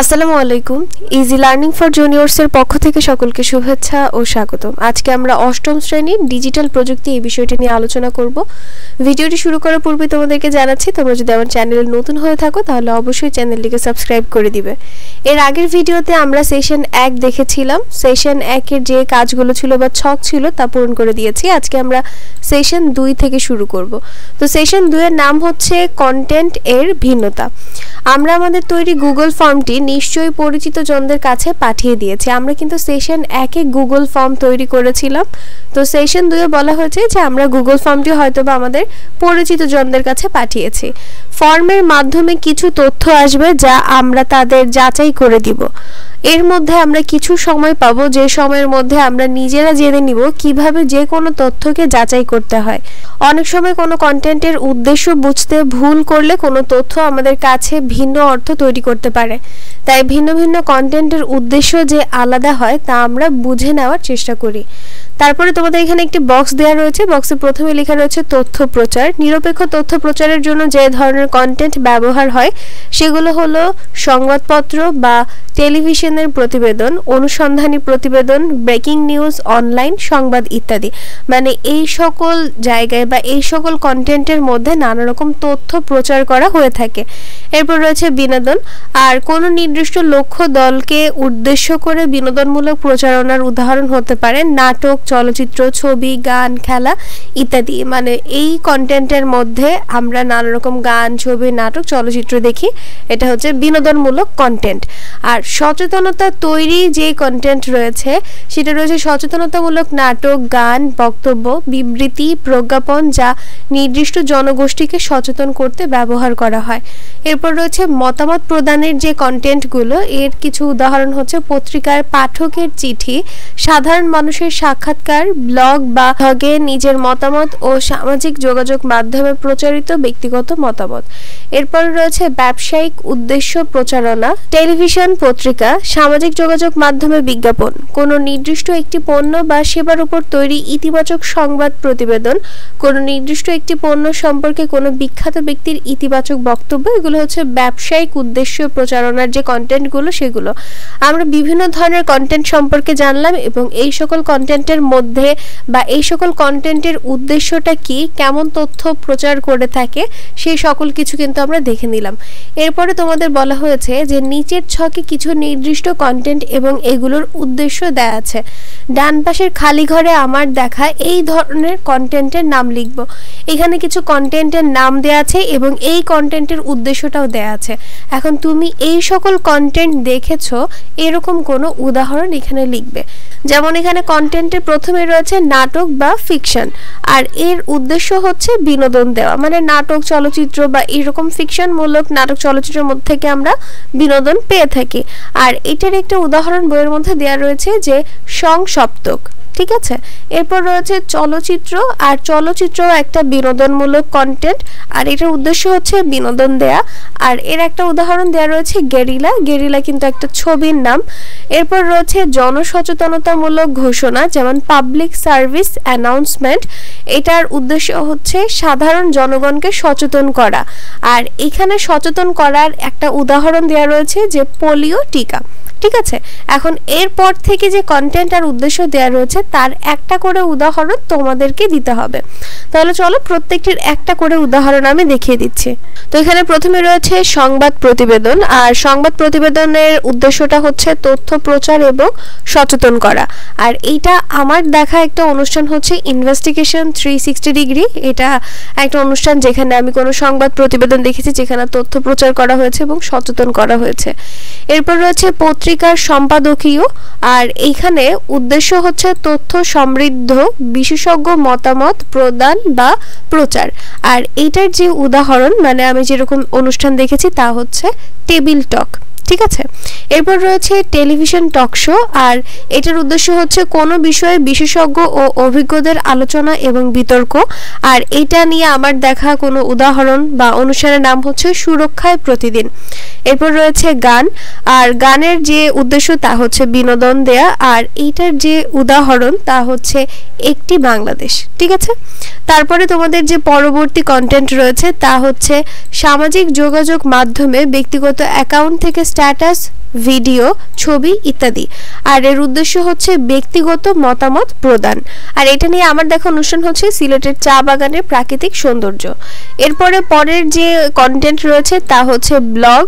আসসালামু আলাইকুম। Easy learning for জুনিয়র্সের পক্ষ থেকে সকলকে শুভেচ্ছা ও স্বাগতম। আজকে আমরা অষ্টম শ্রেণীর ডিজিটাল প্রযুক্তি এই বিষয়টি নিয়ে আলোচনা করব। ভিডিওটি শুরু করার পূর্বে তোমাদেরকে জানাচ্ছি, তোমরা যদি আমার চ্যানেলে নতুন হয়ে থাকো তাহলে অবশ্যই চ্যানেলটিকে সাবস্ক্রাইব করে দিবে। এর আগের ভিডিওতে আমরা সেশন 1 দেখেছিলাম। সেশন 1 এর যে কাজগুলো ছিল বা ছক ছিল তা পূরণ করে দিয়েছি। আজকে আমরা সেশন 2 থেকে শুরু করব। তো সেশন 2 এর নাম হচ্ছে কন্টেন্ট এর ভিন্নতা। আমরা আমাদের তৈরি গুগল ফর্মটি নিশ্চয়ই পরিচিত জনদের কাছে পাঠিয়ে দিয়েছি। আমরা কিন্তু সেশন 1 এ গুগল ফর্ম তৈরি করেছিলাম। তো সেশন 2 এ বলা হয়েছে যে আমরা গুগল ফর্মটি হয়তোবা আমাদের পরিচিত জনদের কাছে পাঠিয়েছি। ফর্মের মাধ্যমে কিছু তথ্য আসবে যা আমরা তাদের যাচাই করে দিব। এর মধ্যে আমরা কিছু সময় পাবো, যে সময়ের মধ্যে আমরা নিজেরা জেনে নিব কিভাবে যে কোনো তথ্যকে যাচাই করতে হয়। অনেক সময় কোনো কন্টেন্টের উদ্দেশ্য বুঝতে ভুল করলে কোনো তথ্য আমাদের কাছে ভিন্ন অর্থ তৈরি করতে পারে। তাই ভিন্ন ভিন্ন কন্টেন্টের উদ্দেশ্য যে আলাদা হয় তা আমরা বুঝে নেওয়ার চেষ্টা করি। তারপরে তোমাদের এখানে একটি বক্স দেওয়া রয়েছে। বক্সে প্রথমে লেখা রয়েছে তথ্য প্রচার। নিরপেক্ষ তথ্য প্রচারের জন্য যে ধরনের কন্টেন্ট ব্যবহার হয় সেগুলো হলো সংবাদপত্র বা টেলিভিশনের প্রতিবেদন, অনুসন্ধানী প্রতিবেদন, ব্রেকিং নিউজ, অনলাইন সংবাদ ইত্যাদি। মানে এই সকল জায়গায় বা এই সকল কন্টেন্টের মধ্যে নানা রকম তথ্য প্রচার করা হয়ে থাকে। এরপর রয়েছে বিনোদন। আর কোনো নির্দিষ্ট লক্ষ্য দলকে উদ্দেশ্য করে বিনোদনমূলক প্রচারণার উদাহরণ হতে পারে নাটক, চলচ্চিত্র, ছবি, গান, খেলা ইত্যাদি। মানে এই কন্টেন্টের মধ্যে আমরা নানা রকম গান, ছবি, নাটক, চলচ্চিত্র দেখি। এটা হচ্ছে বিনোদনমূলক কন্টেন্ট। আর সচেতনতা তৈরি যে কন্টেন্ট রয়েছে সেটা রয়েছে সচেতনতামূলক নাটক, গান, বক্তব্য, বিবৃতি, প্রজ্ঞাপন যা নির্দিষ্ট জনগোষ্ঠীকে সচেতন করতে ব্যবহার করা হয়। এরপর রয়েছে মতামত প্রদানের যে কন্টেন্টগুলো, এর কিছু উদাহরণ হচ্ছে পত্রিকার পাঠকের চিঠি, সাধারণ মানুষের সাক্ষাৎকার, ব্লগ বা ব্লগে নিজের মতামত ও সামাজিক যোগাযোগ মাধ্যমে প্রচারিত ব্যক্তিগত মতামত। এরপর রয়েছে ব্যবসায়িক উদ্দেশ্য প্রচারণা, টেলিভিশন, পত্রিকা, সামাজিক যোগাযোগ মাধ্যমে বিজ্ঞাপন, কোনো নির্দিষ্ট একটি পণ্য বা সেবার উপর তৈরি ইতিবাচক সংবাদ প্রতিবেদন, কোনো নির্দিষ্ট একটি পণ্য সম্পর্কে কোনো বিখ্যাত ব্যক্তির ইতিবাচক বক্তব্য। এগুলো হচ্ছে ব্যবসায়িক উদ্দেশ্য প্রচারণার যে কন্টেন্টগুলো সেগুলো। আমরা বিভিন্ন ধরনের কন্টেন্ট সম্পর্কে জানলাম এবং এই সকল কন্টেন্টের মধ্যে বা এই সকল কন্টেন্টের উদ্দেশ্যটা কি, কেমন তথ্য প্রচার করে থাকে সেই সকল কিছু কিন্তু আমরা দেখে নিলাম। এরপরে তোমাদের বলা হয়েছে যে নিচের ছকে কিছু নির্দিষ্ট কন্টেন্ট এবং এগুলোর উদ্দেশ্য দেয়া আছে। ডান পাশের খালি ঘরে আমার দেখা এই ধরনের কন্টেন্টের নাম লিখব। এখানে কিছু কন্টেন্টের নাম দেয়া আছে এবং এই কন্টেন্টের উদ্দেশ্যটাও দেয়া আছে। এখন তুমি এই সকল কন্টেন্ট দেখেছো এরকম কোনো উদাহরণ এখানে লিখবে। যেমন এখানে কন্টেন্টের প্রথমে রয়েছে নাটক বা ফিকশন, আর এর উদ্দেশ্য হচ্ছে বিনোদন দেওয়া। মানে নাটক, চলচ্চিত্র বা এরকম ফিকশনমূলক নাটক, চলচ্চিত্রের মধ্যে থেকে আমরা বিনোদন পেয়ে থাকি। আর এটার একটা উদাহরণ বইয়ের মধ্যে দেওয়া রয়েছে যে সংসপ্তক। ঠিক আছে। এরপর রয়েছে চলচ্চিত্র, আর চলচ্চিত্র একটা বিনোদনমূলক কন্টেন্ট আর এটার উদ্দেশ্য হচ্ছে বিনোদন দেয়া। আর এর একটা উদাহরণ দেওয়া রয়েছে গেরিলা। গেরিলা কিন্তু একটা ছবির নাম। এরপর রয়েছে জনসচেতনতামূলক ঘোষণা, যেমন পাবলিক সার্ভিস অ্যানাউন্সমেন্ট। এটার উদ্দেশ্য হচ্ছে সাধারণ জনগণকে সচেতন করা। আর এখানে সচেতন করার একটা উদাহরণ দেওয়া রয়েছে যে পোলিও টিকা। ঠিক আছে। এখন এরপর থেকে যে কন্টেন্ট আর উদ্দেশ্য দেওয়া রয়েছে তার একটা করে উদাহরণ তোমাদেরকে দিতে হবে। তাহলে চলো প্রত্যেকটির একটা করে উদাহরণ আমি দেখিয়ে দিচ্ছি। তো এখানে প্রথমে রয়েছে সংবাদ প্রতিবেদন। আর সংবাদ প্রতিবেদনের উদ্দেশ্যটা হচ্ছে তথ্য প্রচার এবং সচেতন করা। আর এইটা আমার দেখা একটা অনুষ্ঠান হচ্ছে ইনভেস্টিগেশন 360 ডিগ্রি। এটা একটা অনুষ্ঠান যেখানে আমি কোনো সংবাদ প্রতিবেদন দেখেছি যেখানে তথ্য প্রচার করা হয়েছে এবং সচেতন করা হয়েছে। এরপর রয়েছে পত্রিকার সম্পাদকীয়। আর এইখানে উদ্দেশ্য হচ্ছে তথ্য সমৃদ্ধ বিশেষজ্ঞ মতামত প্রদান বা প্রচার। আর এইটার যে উদাহরণ মানে আমি যেরকম অনুষ্ঠান দেখেছি তা হচ্ছে টেবিল টক। ঠিক আছে। এরপর রয়েছে টেলিভিশন টক শো। আর এটার উদ্দেশ্য হচ্ছে কোনো বিষয়ে বিশেষজ্ঞ ও অভিজ্ঞদের আলোচনা এবং বিতর্ক। আর এটা নিয়ে আমার দেখা কোনো উদাহরণ বা অনুষ্ঠানের নাম হচ্ছে সুরক্ষায় প্রতিদিন। এরপর রয়েছে গান। আর গানের যে উদ্দেশ্য তা হচ্ছে বিনোদন দেয়া। আর এইটার যে উদাহরণ তা হচ্ছে একটি বাংলাদেশ। ঠিক আছে। তারপরে তোমাদের যে পরবর্তী কন্টেন্ট রয়েছে তা হচ্ছে সামাজিক যোগাযোগ মাধ্যমে ব্যক্তিগত অ্যাকাউন্ট থেকে স্ট্যাটাস, ভিডিও, ছবি ইত্যাদি। আর এর উদ্দেশ্য হচ্ছে ব্যক্তিগত মতামত প্রদান। আর এটা নিয়ে আমার দেখা অনুষ্ঠান হচ্ছে সিলেটের চা বাগানের প্রাকৃতিক সৌন্দর্য। এরপরে পরের যে কন্টেন্ট রয়েছে তা হচ্ছে ব্লগ,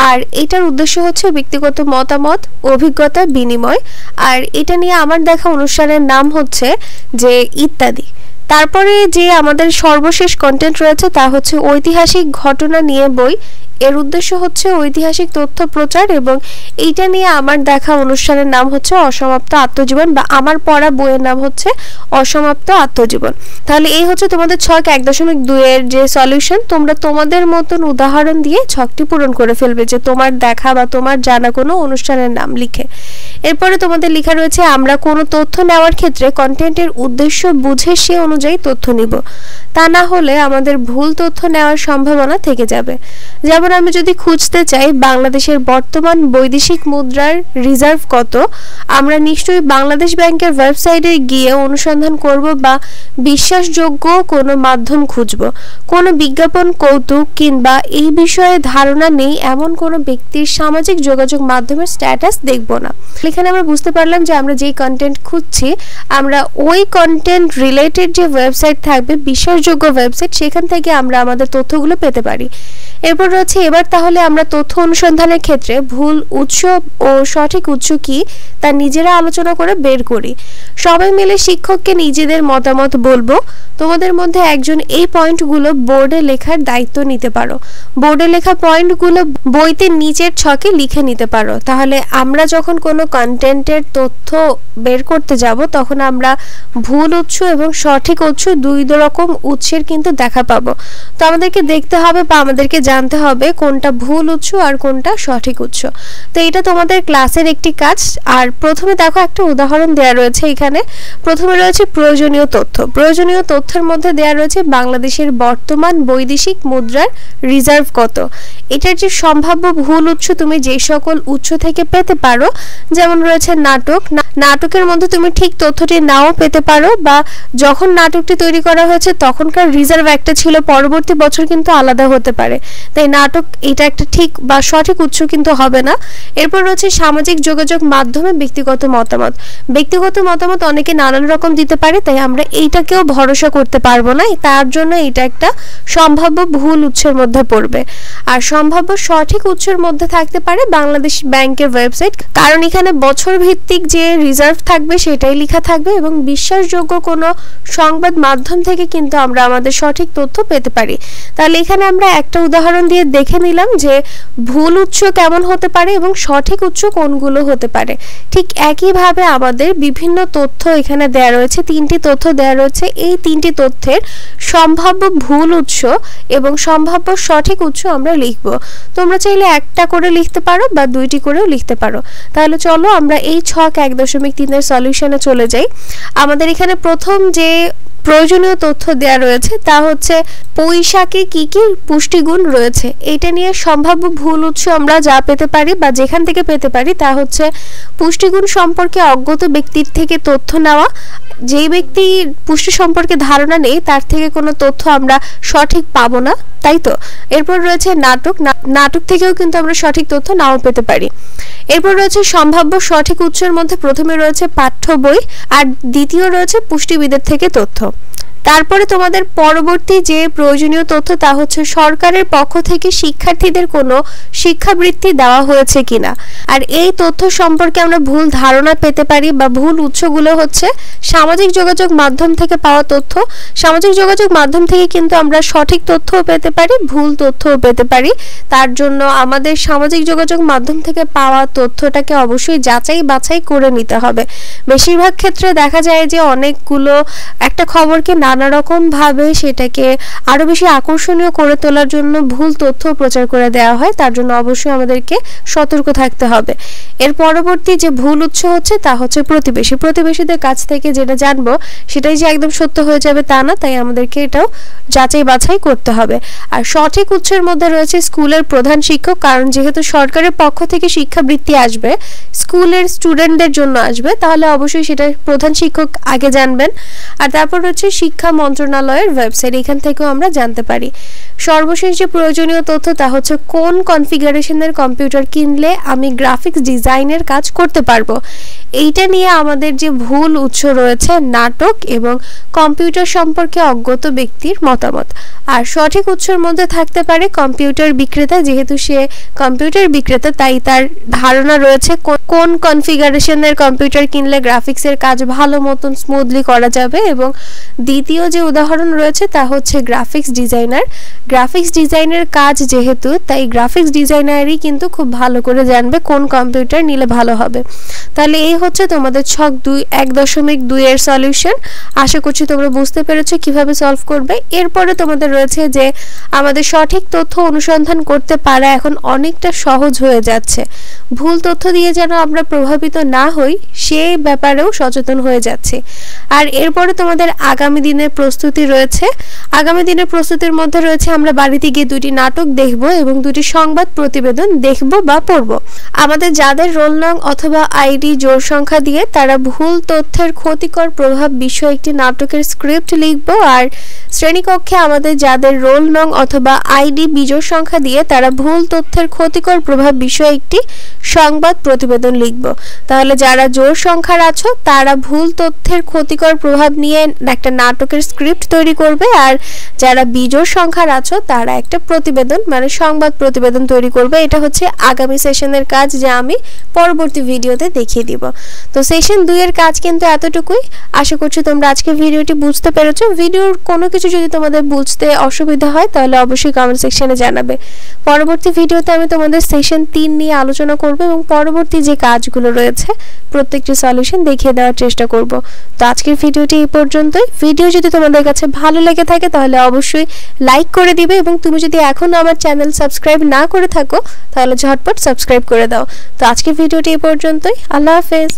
আর এটার উদ্দেশ্য হচ্ছে ব্যক্তিগত মতামত, অভিজ্ঞতা বিনিময়। আর এটা নিয়ে আমার দেখা অনুষ্ঠানের নাম হচ্ছে যে ইত্যাদি। তারপরে যে আমাদের সর্বশেষ কন্টেন্ট রয়েছে তা হচ্ছে ঐতিহাসিক ঘটনা নিয়ে বই। এর উদ্দেশ্য হচ্ছে ঐতিহাসিক তথ্য প্রচার, এবং এইটা নিয়ে আমার দেখা অনুষ্ঠানের নাম হচ্ছে অসমাপ্ত আত্মজীবন, বা আমার পড়া বইয়ের নাম হচ্ছে অসমাপ্ত আত্মজীবন। তাহলে এই হচ্ছে তোমাদের ছক 1.2 এর যে সলিউশন। তোমরা তোমাদের মতন উদাহরণ দিয়ে ছকটি পূরণ করে ফেলবে, যে তোমার দেখা বা তোমার জানা কোনো অনুষ্ঠানের নাম লিখে। এরপরে তোমাদের লেখা রয়েছে আমরা কোনো তথ্য নেওয়ার ক্ষেত্রে কন্টেন্টের উদ্দেশ্য বুঝে সে অনুযায়ী তথ্য নিব, তা না হলে আমাদের ভুল তথ্য নেওয়ার সম্ভাবনা থেকে যাবে। যেমন আমি যদি খুঁজতে চাই বাংলাদেশের বর্তমান বৈদেশিক মুদ্রার রিজার্ভ কত, আমরা নিশ্চয়ই বাংলাদেশ ব্যাংকের ওয়েবসাইটে গিয়ে অনুসন্ধান করব বা বিশ্বাসযোগ্য কোনো মাধ্যম খুঁজব। কোনো বিজ্ঞাপন, কৌতুক কিংবা এই বিষয়ে ধারণা নেই এমন কোনো ব্যক্তির সামাজিক যোগাযোগ মাধ্যমের স্ট্যাটাস দেখব না। এখানে আমরা বুঝতে পারলাম যে আমরা যেই কন্টেন্ট খুঁজছি, আমরা ওই কন্টেন্ট রিলেটেড যে ওয়েবসাইট থাকবে, বিশ্বাসযোগ্য ওয়েবসাইট, সেখান থেকে আমরা আমাদের তথ্যগুলো পেতে পারি। এরপর রয়েছে এবার তাহলে আমরা তথ্য অনুসন্ধানের ক্ষেত্রে ভুল উৎস ও সঠিক উৎস কি তা নিজেরা আলোচনা করে বের করি। সবাই মিলে শিক্ষককে নিজেদের মতামত বলবো। তোমাদের মধ্যে একজন এই পয়েন্টগুলো বোর্ডে লেখার দায়িত্ব নিতে পারো। বোর্ডে লেখা পয়েন্টগুলো বইতে নিচের ছকে লিখে নিতে পারো। তাহলে আমরা যখন কোনো কন্টেন্টের তথ্য বের করতে যাব, তখন আমরা ভুল উৎস এবং সঠিক উৎস দুই রকম উৎসের কিন্তু দেখা পাবো। তো আমাদেরকে দেখতে হবে বা আমাদেরকে জানতে হবে কোনটা ভুল উৎস আর কোনটা সঠিক উৎস। তো এটা তোমাদের ক্লাসের একটি কাজ। আর প্রথমে দেখো একটা উদাহরণ দেওয়া রয়েছে এখানে। প্রথমে রয়েছে প্রয়োজনীয় তথ্য। প্রয়োজনীয় তথ্যের মধ্যে দেওয়া রয়েছে বাংলাদেশের বর্তমান বৈদেশিক মুদ্রার রিজার্ভ কত। এটার যে সম্ভাব্য ভুল উৎস তুমি যে সকল উৎস থেকে পেতে পারো, যেমন রয়েছে নাটক। নাটকের মধ্যে তুমি ঠিক তথ্যটি নাও পেতে পারো, বা যখন নাটকটি তৈরি করা হয়েছে তখনকার রিজার্ভ একটা ছিল, পরবর্তী বছর কিন্তু আলাদা হতে পারে। তাই নাটক এটা একটা ঠিক বা সঠিক উৎস কিন্তু হবে না। এরপর রয়েছে সামাজিক যোগাযোগ মাধ্যমে ব্যক্তিগত মতামত। ব্যক্তিগত মতামত অনেকে নানান রকম দিতে পারে, তাই আমরা এইটাকেও ভরসা করতে পারবো না। তার জন্য এটা একটা সম্ভাব্য ভুল উৎসের মধ্যে পড়বে। আর সম্ভাব্য সঠিক উৎসের মধ্যে থাকতে পারে বাংলাদেশ ব্যাংকের ওয়েবসাইট, কারণ এখানে বছর ভিত্তিক যে রিজার্ভ থাকবে সেটাই লেখা থাকবে, এবং বিশ্বাসযোগ্য কোনো সংবাদ মাধ্যম থেকে কিন্তু আমরা আমাদের সঠিক তথ্য পেতে পারি। তাহলে এখানে আমরা একটা উদাহরণ দিয়ে দেখে নিলাম যে ভুল উৎস কেমন হতে পারে এবং সঠিক উৎস কোনগুলো হতে পারে। ঠিক একইভাবে আমাদের বিভিন্ন তথ্য এখানে দেয়া রয়েছে, 3টি তথ্য দেয়া রয়েছে। এই 3টি তথ্যের সম্ভাব্য ভুল উৎস এবং সম্ভাব্য সঠিক উৎস আমরা লিখব। তোমরা চাইলে একটা করে লিখতে পারো বা 2টি করেও লিখতে পারো। তাহলে চলো আমরা এই ছক 1.3 এর সলিউশনে চলে যাই। আমাদের এখানে প্রথম যে প্রয়োজনীয় তথ্য দেয়া রয়েছে তা হচ্ছে পুঁইশাকে কি কি পুষ্টিগুণ রয়েছে। এটা নিয়ে সম্ভাব্য ভুল উৎস আমরা যা পেতে পারি বা যেখান থেকে পেতে পারি তা হচ্ছে পুষ্টিগুণ সম্পর্কে অজ্ঞত ব্যক্তির থেকে তথ্য নেওয়া। যেই ব্যক্তির পুষ্টি সম্পর্কে ধারণা নেই তার থেকে কোনো তথ্য আমরা সঠিক পাবো না, তাই তো। এরপর রয়েছে নাটক। নাটক থেকেও কিন্তু আমরা সঠিক তথ্য নাও পেতে পারি। এরপর রয়েছে সম্ভাব্য সঠিক উৎসের মধ্যে প্রথমে রয়েছে পাঠ্য বই, আর দ্বিতীয় রয়েছে পুষ্টিবিদের থেকে তথ্য। তারপরে তোমাদের পরবর্তী যে প্রয়োজনীয় তথ্য তা হচ্ছে সরকারের পক্ষ থেকে শিক্ষার্থীদের কোনো শিক্ষাবৃত্তি দেওয়া হয়েছে কিনা। আর এই তথ্য সম্পর্কে আমরা ভুল ধারণা পেতে পারি বা ভুল উৎসগুলো হচ্ছে সামাজিক যোগাযোগ মাধ্যম থেকে পাওয়া তথ্য। সামাজিক যোগাযোগ মাধ্যম থেকে কিন্তু আমরা সঠিক তথ্যও পেতে পারি, ভুল তথ্যও পেতে পারি। তার জন্য আমাদের সামাজিক যোগাযোগ মাধ্যম থেকে পাওয়া তথ্যটাকে অবশ্যই যাচাই বাছাই করে নিতে হবে। বেশিরভাগ ক্ষেত্রে দেখা যায় যে অনেকগুলো একটা খবরকে নানা রকম ভাবে সেটাকে আরো বেশি আকর্ষণীয় করে তোলার জন্য ভুল তথ্য প্রচার করে দেওয়া হয়। তার জন্য অবশ্যই আমাদেরকে সতর্ক থাকতে হবে। এর পরবর্তী যে ভুল উৎস হচ্ছে তা হচ্ছে প্রতিবেশীদের কাছ থেকে যেটা জানবো সেটাই যে একদম সত্য হয়ে যাবে তা না, তাই আমাদেরকে এটাও যাচাই বাছাই করতে হবে। আর সঠিক উৎসের মধ্যে রয়েছে স্কুলের প্রধান শিক্ষক, কারণ যেহেতু সরকারের পক্ষ থেকে শিক্ষাবৃত্তি আসবে, স্কুলের স্টুডেন্টদের জন্য আসবে, তাহলে অবশ্যই সেটা প্রধান শিক্ষক আগে জানবেন। আর তারপর হচ্ছে শিক্ষা মন্ত্রণালয়ের ওয়েবসাইট, এখান থেকেও আমরা জানতে পারি। সর্বশেষ যে প্রয়োজনীয় তথ্য তা হচ্ছে কোন কনফিগারেশনের কম্পিউটার কিনলে আমি গ্রাফিক্স ডিজাইনের কাজ করতে পারবো। এইটা নিয়ে আমাদের যে ভুল উৎস রয়েছে নাটক এবং কম্পিউটার সম্পর্কে অজ্ঞত ব্যক্তির মতামত। আর সঠিক উৎসের মধ্যে থাকতে পারে কম্পিউটার বিক্রেতা, যেহেতু সে কম্পিউটার বিক্রেতা তাই তার ধারণা রয়েছে কোন কনফিগারেশনের কম্পিউটার কিনলে গ্রাফিক্সের কাজ ভালো মতন স্মুথলি করা যাবে। এবং দ্বিতীয় যে উদাহরণ রয়েছে তা হচ্ছে গ্রাফিক্স ডিজাইনার। গ্রাফিক্স ডিজাইনের কাজ যেহেতু, তাই গ্রাফিক্স ডিজাইনারই কিন্তু খুব ভালো করে জানবে কোন কম্পিউটার নিলে ভালো হবে। তাহলে এই হচ্ছে তোমাদের ছক 1.2 এর সলিউশন। আশা করছি তোমরা বুঝতে পেরেছো কিভাবে সলভ করবে। এরপরে তোমাদের রয়েছে যে আমাদের সঠিক তথ্য অনুসন্ধান করতে পারা এখন অনেকটা সহজ হয়ে যাচ্ছে। ভুল তথ্য দিয়ে যেন আমরা প্রভাবিত না হই সেই ব্যাপারেও সচেতন হয়ে যাচ্ছে। আর এরপরে তোমাদের আগামী দিনের প্রস্তুতি রয়েছে। আগামী দিনের প্রস্তুতির মধ্যে রয়েছে আমরা বাড়িতে গিয়ে 2টি নাটক দেখব এবং 2টি সংবাদ প্রতিবেদন দেখব বা পড়ব। আমাদের যাদের রোল নং অথবা আইডি জোড় সংখ্যা দিয়ে তারা ভুল তথ্যের ক্ষতিকর প্রভাব বিষয়ে একটি নাটকের স্ক্রিপ্ট লিখব। আর শ্রেণীকক্ষে আমাদের যাদের রোল নং অথবা আইডি বিজোড় সংখ্যা দিয়ে তারা ভুল তথ্যের ক্ষতিকর প্রভাব বিষয়ে একটি সংবাদ প্রতিবেদন লিখব। তাহলে যারা জোড় সংখ্যার আছো তারা ভুল তথ্যের ক্ষতিকর প্রভাব নিয়ে একটা নাটকের স্ক্রিপ্ট তৈরি করবে, আর যারা বিজোড় সংখ্যার আছো তারা একটা প্রতিবেদন মানে সংবাদ প্রতিবেদন তৈরি করবে। এটা হচ্ছে আগামী সেশনের কাজ, যা আমি পরবর্তী ভিডিওতে দেখিয়ে দিব। তো সেশন 2 এর কাজ কিন্তু এতটুকুই। আশা করছি তোমরা আজকে ভিডিওটি বুঝতে পেরেছো। ভিডিওর কোনো কিছু যদি তোমাদের বুঝতে অসুবিধা হয় তাহলে অবশ্যই কমেন্ট সেকশনে জানাবে। পরবর্তী ভিডিওতে আমি তোমাদের সেশন 3 নিয়ে আলোচনা করব এবং পরবর্তী যে কাজগুলো রয়েছে প্রত্যেকটি সলিউশন দেখিয়ে দেওয়ার চেষ্টা করব। তো আজকের ভিডিওটি এই পর্যন্তই। ভিডিও যদি তোমাদের কাছে ভালো লেগে থাকে তাহলে অবশ্যই লাইক করে দিবে এবং তুমি যদি এখনো আমার চ্যানেল সাবস্ক্রাইব না করে থাকো তাহলে ঝটপট সাবস্ক্রাইব করে দাও। তো আজকের ভিডিওটি এই পর্যন্তই। আল্লাহ হাফেজ।